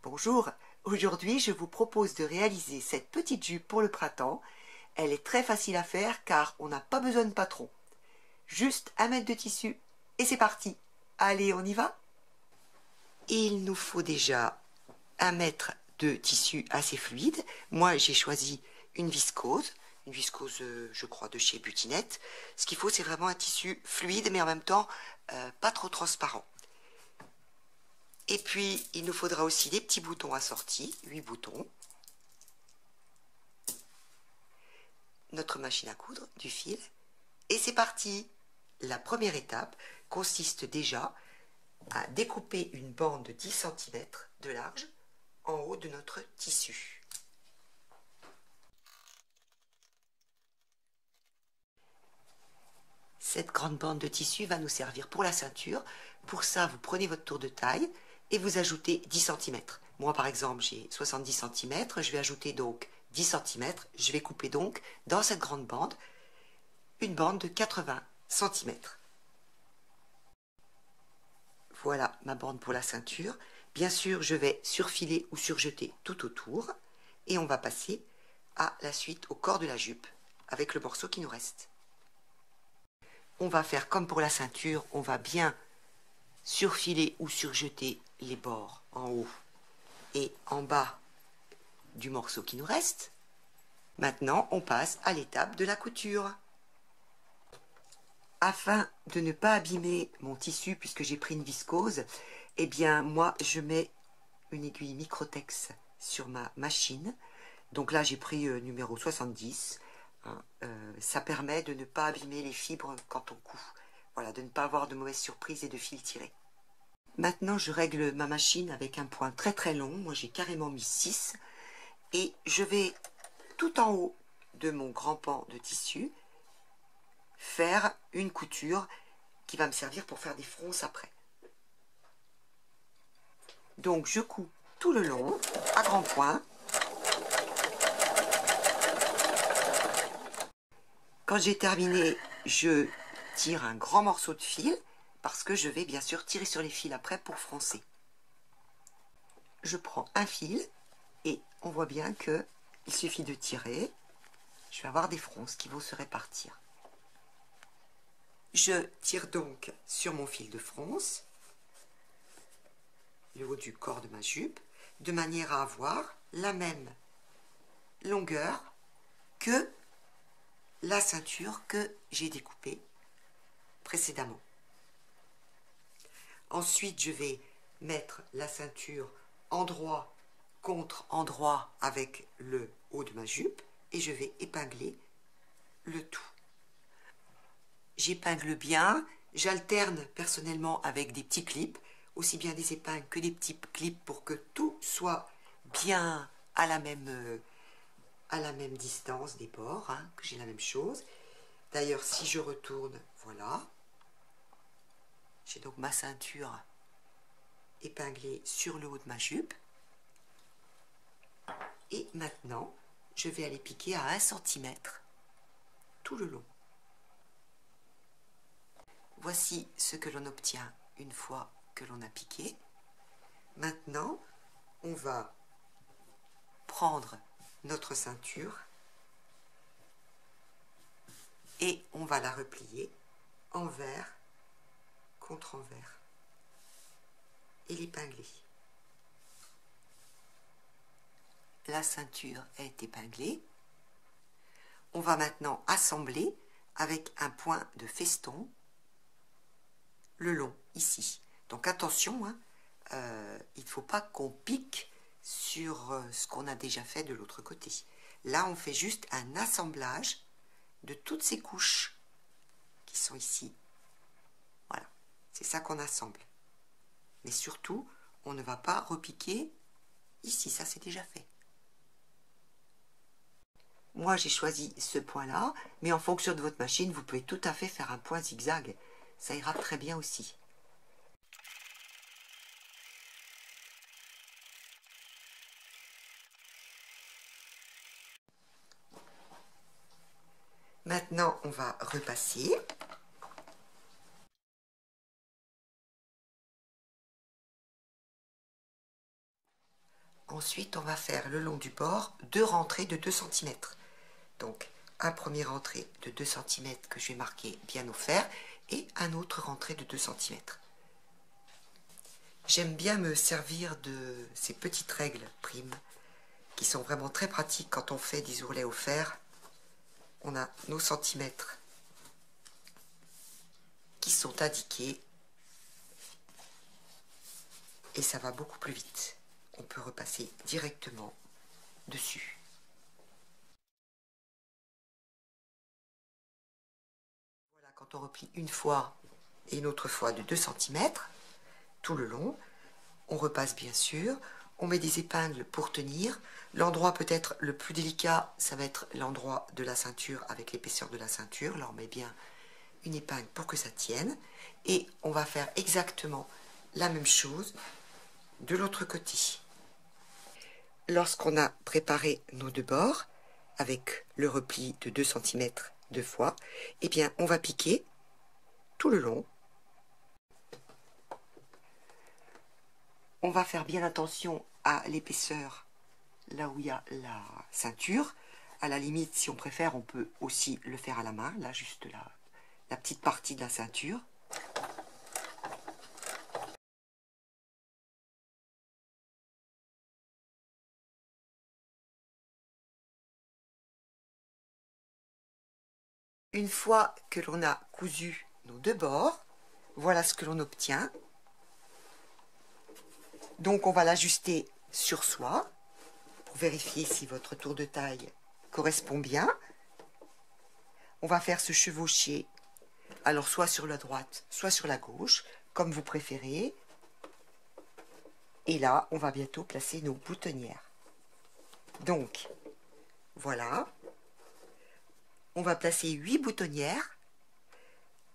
Bonjour, aujourd'hui je vous propose de réaliser cette petite jupe pour le printemps. Elle est très facile à faire car on n'a pas besoin de patron. Juste 1 mètre de tissu et c'est parti. Allez, on y va. Il nous faut déjà 1 mètre de tissu assez fluide. Moi j'ai choisi une viscose je crois de chez Butinette. Ce qu'il faut c'est vraiment un tissu fluide mais en même temps pas trop transparent. Et puis, il nous faudra aussi des petits boutons assortis, 8 boutons. Notre machine à coudre, du fil. Et c'est parti! La première étape consiste déjà à découper une bande de 10 cm de large en haut de notre tissu. Cette grande bande de tissu va nous servir pour la ceinture. Pour ça, vous prenez votre tour de taille et vous ajoutez 10 cm. Moi, par exemple, j'ai 70 cm. Je vais ajouter donc 10 cm. Je vais couper donc dans cette grande bande une bande de 80 cm. Voilà ma bande pour la ceinture. Bien sûr, je vais surfiler ou surjeter tout autour. Et on va passer à la suite au corps de la jupe avec le morceau qui nous reste. On va faire comme pour la ceinture, on va bien surfiler ou surjeter les bords en haut et en bas du morceau qui nous reste. Maintenant, on passe à l'étape de la couture. Afin de ne pas abîmer mon tissu, puisque j'ai pris une viscose, eh bien, moi, je mets une aiguille Microtex sur ma machine. Donc là, j'ai pris numéro 70. Ça permet de ne pas abîmer les fibres quand on coud. Voilà, de ne pas avoir de mauvaises surprises et de fils tirés. Maintenant, je règle ma machine avec un point très très long. Moi, j'ai carrément mis 6. Et je vais tout en haut de mon grand pan de tissu faire une couture qui va me servir pour faire des fronces après. Donc, je couds tout le long, à grands points. Quand j'ai terminé, je tire un grand morceau de fil parce que je vais bien sûr tirer sur les fils après pour froncer. Je prends un fil et on voit bien que il suffit de tirer. Je vais avoir des fronces qui vont se répartir. Je tire donc sur mon fil de fronce le haut du corps de ma jupe de manière à avoir la même longueur que la ceinture que j'ai découpée précédemment. Ensuite, je vais mettre la ceinture endroit contre endroit avec le haut de ma jupe et je vais épingler le tout. J'épingle bien, j'alterne personnellement avec des petits clips, aussi bien des épingles que des petits clips pour que tout soit bien à la même distance des bords, hein, que j'ai la même chose. D'ailleurs, si je retourne, voilà, j'ai donc ma ceinture épinglée sur le haut de ma jupe. Et maintenant, je vais aller piquer à 1 cm tout le long. Voici ce que l'on obtient une fois que l'on a piqué. Maintenant, on va prendre notre ceinture et on va la replier envers contre envers et l'épingler. La ceinture est épinglée. On va maintenant assembler avec un point de feston le long, ici. Donc attention, hein, il ne faut pas qu'on pique sur ce qu'on a déjà fait de l'autre côté. Là, on fait juste un assemblage de toutes ces couches qui sont ici. Voilà, c'est ça qu'on assemble. Mais surtout, on ne va pas repiquer ici, ça c'est déjà fait. Moi, j'ai choisi ce point-là, mais en fonction de votre machine, vous pouvez tout à fait faire un point zigzag. Ça ira très bien aussi. Maintenant, on va repasser. Ensuite, on va faire le long du bord 2 rentrées de 2 cm. Donc, un premier rentrée de 2 cm que je vais marquer bien au fer et un autre rentrée de 2 cm. J'aime bien me servir de ces petites règles primes qui sont vraiment très pratiques quand on fait des ourlets au fer. On a nos centimètres qui sont indiqués et ça va beaucoup plus vite. On peut repasser directement dessus. Voilà, quand on replie une fois et une autre fois de 2 cm, tout le long, on repasse bien sûr, on met des épingles pour tenir. L'endroit peut-être le plus délicat, ça va être l'endroit de la ceinture avec l'épaisseur de la ceinture. Là, on met bien une épingle pour que ça tienne. Et on va faire exactement la même chose de l'autre côté. Lorsqu'on a préparé nos 2 bords, avec le repli de 2 cm 2 fois, eh bien, on va piquer tout le long. On va faire bien attention à l'épaisseur, là où il y a la ceinture. À la limite, si on préfère, on peut aussi le faire à la main, là, juste la petite partie de la ceinture. Une fois que l'on a cousu nos 2 bords, voilà ce que l'on obtient. Donc on va l'ajuster sur soi pour vérifier si votre tour de taille correspond bien. On va faire se chevaucher, alors soit sur la droite, soit sur la gauche, comme vous préférez. Et là, on va bientôt placer nos boutonnières. Donc, voilà. On va placer 8 boutonnières.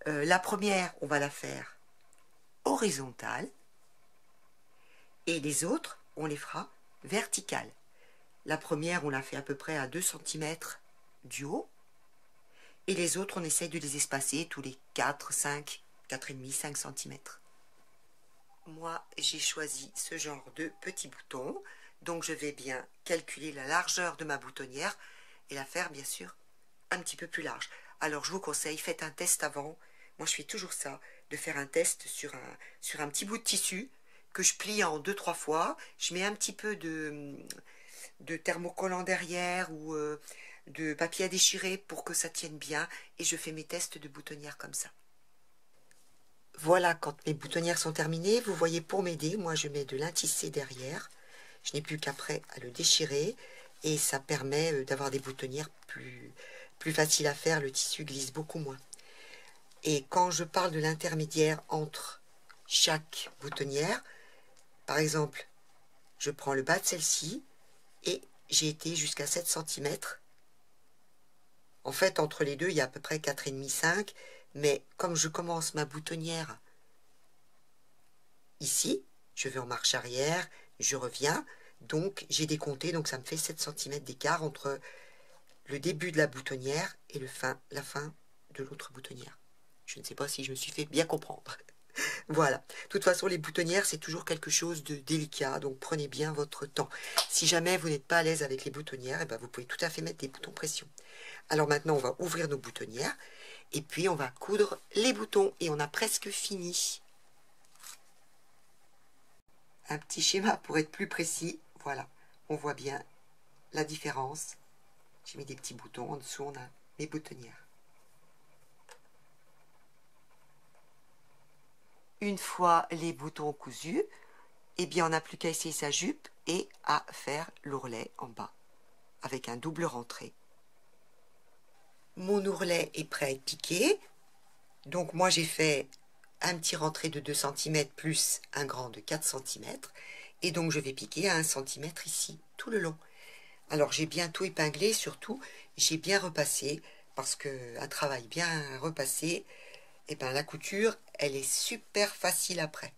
La première, on va la faire horizontale. Et les autres, on les fera verticales. La première, on la fait à peu près à 2 cm du haut. Et les autres, on essaye de les espacer tous les 4, 5, 4,5, 5 cm. Moi, j'ai choisi ce genre de petits boutons. Donc, je vais bien calculer la largeur de ma boutonnière et la faire, bien sûr, un petit peu plus large. Alors, je vous conseille, faites un test avant. Moi, je fais toujours ça, de faire un test sur un petit bout de tissu que je plie en 2-3 fois. Je mets un petit peu de thermocollant derrière ou de papier à déchirer pour que ça tienne bien. Et je fais mes tests de boutonnière comme ça. Voilà, quand mes boutonnières sont terminées, vous voyez, pour m'aider, moi je mets de lin tissé derrière. Je n'ai plus qu'après à le déchirer et ça permet d'avoir des boutonnières plus faciles à faire. Le tissu glisse beaucoup moins. Et quand je parle de l'intermédiaire entre chaque boutonnière, par exemple, je prends le bas de celle-ci et j'ai été jusqu'à 7 cm. En fait, entre les deux, il y a à peu près 4,5, 5. Mais comme je commence ma boutonnière ici, je vais en marche arrière, je reviens, donc j'ai décompté, donc ça me fait 7 cm d'écart entre le début de la boutonnière et la fin de l'autre boutonnière. Je ne sais pas si je me suis fait bien comprendre. Voilà. De toute façon, les boutonnières, c'est toujours quelque chose de délicat, donc prenez bien votre temps. Si jamais vous n'êtes pas à l'aise avec les boutonnières, eh ben vous pouvez tout à fait mettre des boutons pression. Alors maintenant, on va ouvrir nos boutonnières. Et puis, on va coudre les boutons. Et on a presque fini. Un petit schéma pour être plus précis. Voilà. On voit bien la différence. J'ai mis des petits boutons. En dessous, on a mes boutonnières. Une fois les boutons cousus, eh bien, on n'a plus qu'à essayer sa jupe et à faire l'ourlet en bas. Avec un double rentré. Mon ourlet est prêt à être piqué. Donc moi j'ai fait un petit rentré de 2 cm plus un grand de 4 cm. Et donc je vais piquer à 1 cm ici, tout le long. Alors j'ai bien tout épinglé, surtout j'ai bien repassé, parce qu'un travail bien repassé, et ben la couture, elle est super facile après.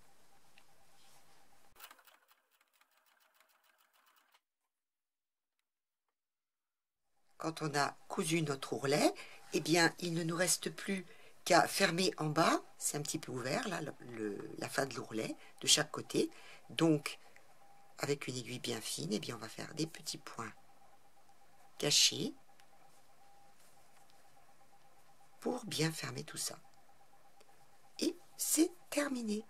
Quand on a cousu notre ourlet, eh bien il ne nous reste plus qu'à fermer en bas, c'est un petit peu ouvert là, la fin de l'ourlet, de chaque côté. Donc avec une aiguille bien fine, eh bien on va faire des petits points cachés pour bien fermer tout ça. Et c'est terminé.